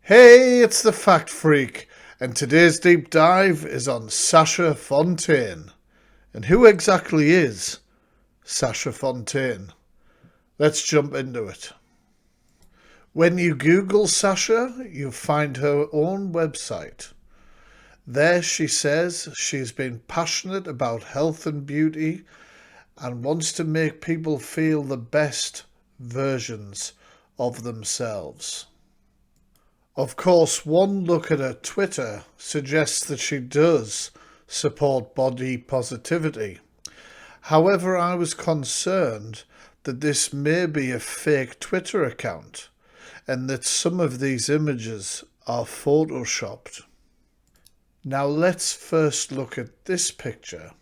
Hey, it's the Fact Freak, and today's deep dive is on Sasha Fontain. And who exactly is Sasha Fontain? Let's jump into it. When you Google Sasha, you find her own website. There she says she's been passionate about health and beauty and wants to make people feel the best versions of themselves. Of course, one look at her Twitter suggests that she does support body positivity. However, I was concerned that this may be a fake Twitter account and that some of these images are photoshopped. Now let's first look at this picture.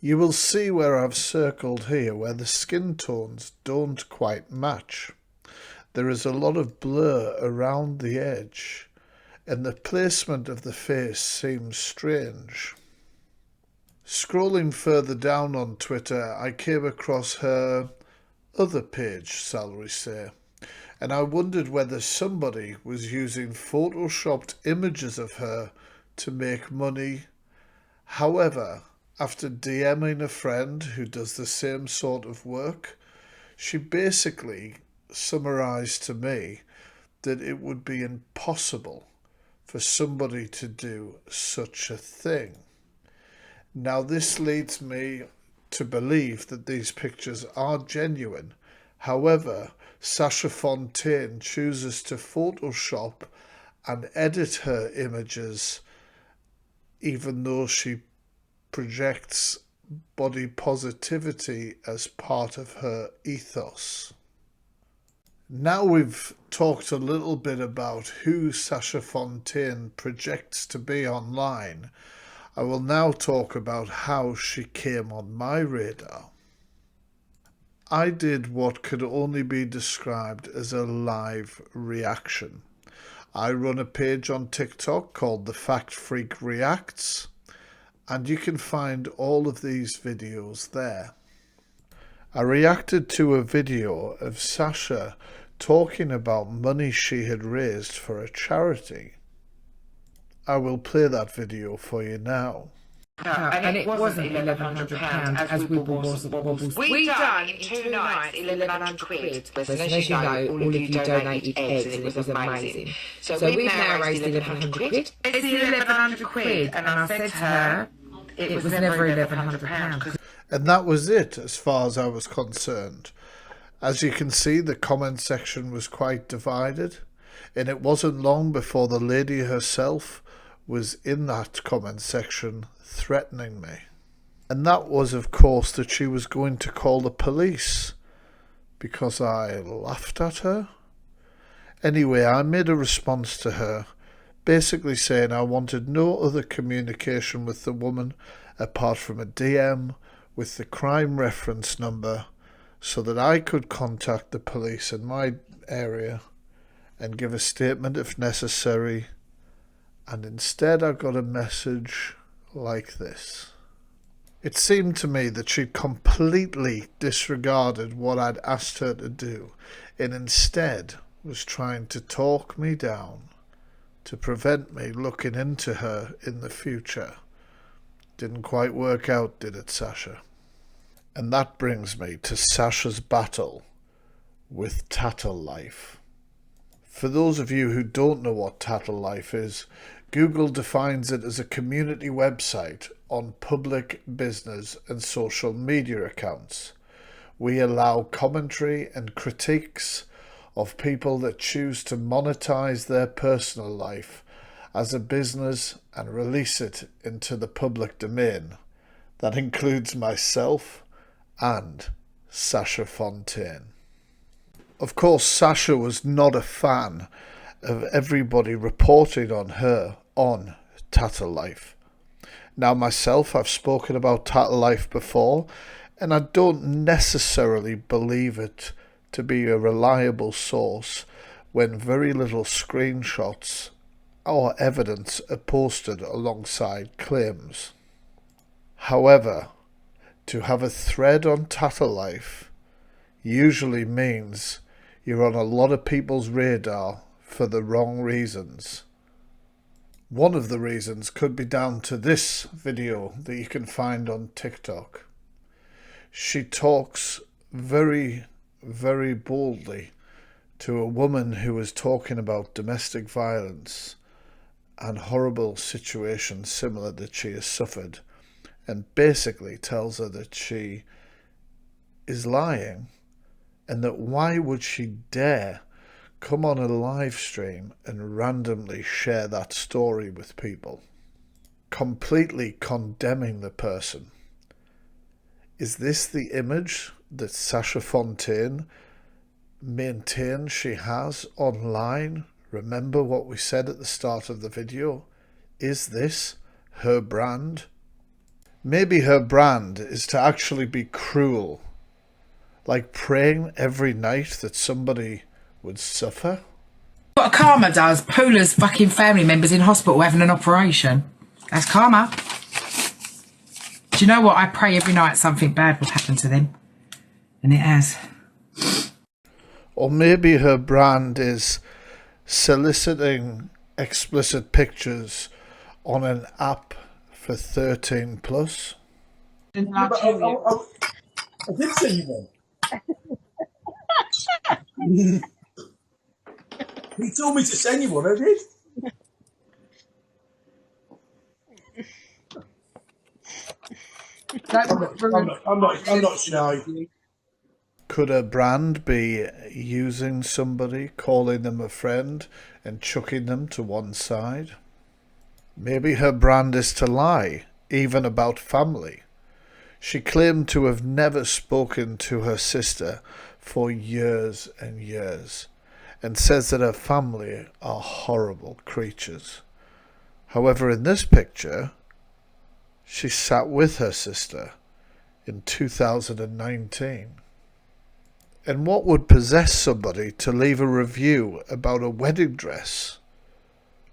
You will see where I've circled here where the skin tones don't quite match. There is a lot of blur around the edge, and the placement of the face seems strange. Scrolling further down on Twitter, I came across her other page, shall we say, and I wondered whether somebody was using photoshopped images of her to make money. However, after DMing a friend who does the same sort of work, she basically summarized to me that it would be impossible for somebody to do such a thing. Now this leads me to believe that these pictures are genuine. However, Sasha Fontain chooses to Photoshop and edit her images even though she projects body positivity as part of her ethos. Now we've talked a little bit about who Sasha Fontain projects to be online, I will now talk about how she came on my radar. I did what could only be described as a live reaction. I run a page on TikTok called TheFactFreak Reacts, and you can find all of these videos there. I reacted to a video of Sasha talking about money she had raised for a charity. I will play that video for you now. And it wasn't £1,100 as Wibble Wobbles. We done in 2 nights 1,100 quid. Listen, as you know, all of you donated eggs and it was amazing. So we've now raised 1,100 quid. It's 1,100 quid, and I said to her, it was never £1,100. And that was it as far as I was concerned. As you can see, the comment section was quite divided, and it wasn't long before the lady herself was in that comment section threatening me. And that was, of course, that she was going to call the police because I laughed at her. Anyway, I made a response to her, basically saying I wanted no other communication with the woman apart from a DM with the crime reference number so that I could contact the police in my area and give a statement if necessary. And instead I got a message like this. It seemed to me that she'd completely disregarded what I'd asked her to do and instead was trying to talk me down to prevent me looking into her in the future. Didn't quite work out, did it, Sasha? And that brings me to Sasha's battle with Tattle Life. For those of you who don't know what Tattle Life is, Google defines it as a community website on public business and social media accounts. We allow commentary and critiques of people that choose to monetize their personal life as a business and release it into the public domain. That includes myself and Sasha Fontain. Of course, Sasha was not a fan of everybody reporting on her on Tattle Life. Now myself, I've spoken about Tattle Life before, and I don't necessarily believe it to be a reliable source when very little screenshots or evidence are posted alongside claims. However, to have a thread on Tattle Life usually means you're on a lot of people's radar for the wrong reasons. One of the reasons could be down to this video that you can find on TikTok. She talks very, very boldly to a woman who is talking about domestic violence and horrible situations similar that she has suffered, and basically tells her that she is lying and that why would she dare come on a live stream and randomly share that story with people, completely condemning the person. Is this the image that Sasha Fontain maintains she has online? Remember what we said at the start of the video? Is this her brand? Maybe her brand is to actually be cruel, like praying every night that somebody would suffer. What karma does, Paula's fucking family members in hospital having an operation. That's karma. Do you know what? I pray every night something bad will happen to them. And it has. Or maybe her brand is soliciting explicit pictures on an app for 13 plus. I did send you one. He told me to send you one, I did. I'm not shy. Could a brand be using somebody, calling them a friend and chucking them to one side? Maybe her brand is to lie, even about family. She claimed to have never spoken to her sister for years and years, and says that her family are horrible creatures. However, in this picture, she sat with her sister in 2019. And what would possess somebody to leave a review about a wedding dress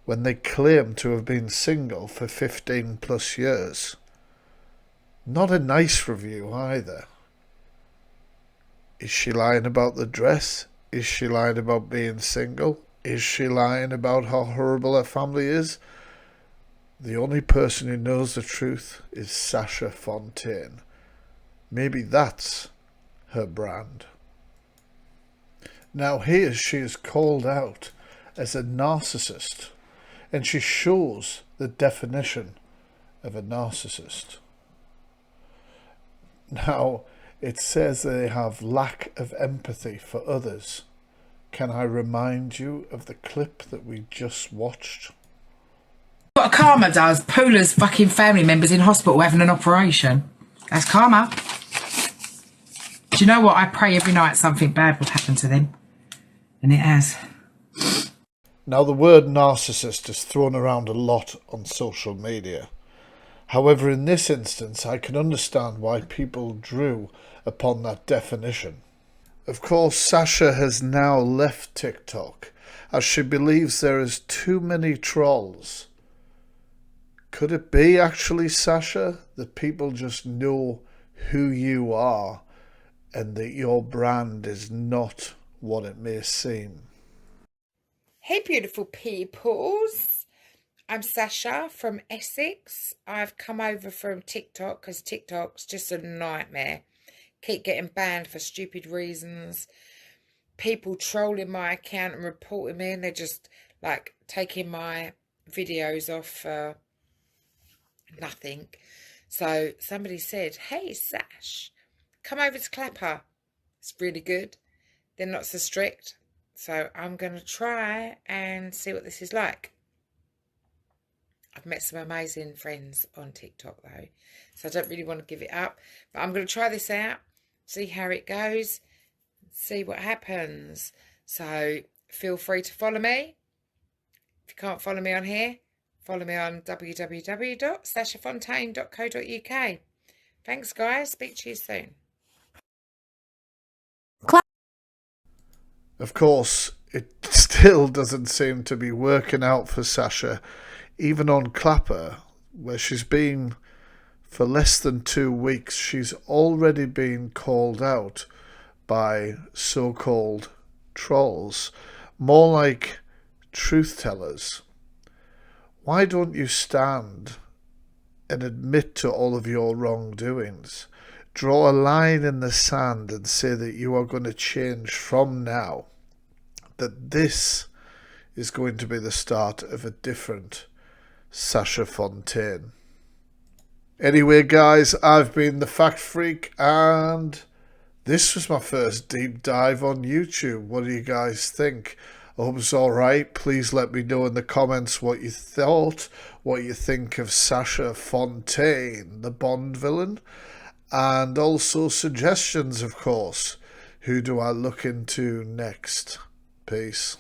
when they claim to have been single for 15 plus years? Not a nice review either. Is she lying about the dress? Is she lying about being single? Is she lying about how horrible her family is? The only person who knows the truth is Sasha Fontain. Maybe that's her brand. Now here she is called out as a narcissist, and she shows the definition of a narcissist. Now, it says they have lack of empathy for others. Can I remind you of the clip that we just watched? What karma does, Paula's fucking family members in hospital having an operation. That's karma. Do you know what? I pray every night something bad will happen to them. And it has. Now, the word narcissist is thrown around a lot on social media. However, in this instance, I can understand why people drew upon that definition. Of course, Sasha has now left TikTok as she believes there is too many trolls. Could it be actually, Sasha, that people just know who you are and that your brand is not what it may seem? Hey beautiful peoples, I'm Sasha from Essex. I've come over from TikTok because TikTok's just a nightmare. Keep getting banned for stupid reasons. People trolling my account and reporting me, and they're just like taking my videos off for nothing. So somebody said, hey Sash, come over to Clapper. It's really good. They're not so strict. So I'm going to try and see what this is like. I've met some amazing friends on TikTok though, so I don't really want to give it up. But I'm going to try this out, see how it goes, see what happens. So feel free to follow me. If you can't follow me on here, follow me on www.sashafontain.co.uk. Thanks guys, speak to you soon. Of course, it still doesn't seem to be working out for Sasha, even on Clapper, where she's been for less than 2 weeks. She's already been called out by so-called trolls, more like truth tellers, why don't you stand and admit to all of your wrongdoings? Draw a line in the sand and say that you are going to change from now, that this is going to be the start of a different Sasha Fontain. Anyway, guys, I've been the Fact Freak, and this was my first deep dive on YouTube. What do you guys think? I hope it's alright. Please let me know in the comments what you thought, what you think of Sasha Fontain, the Bond villain, and also suggestions, of course. Who do I look into next? Peace.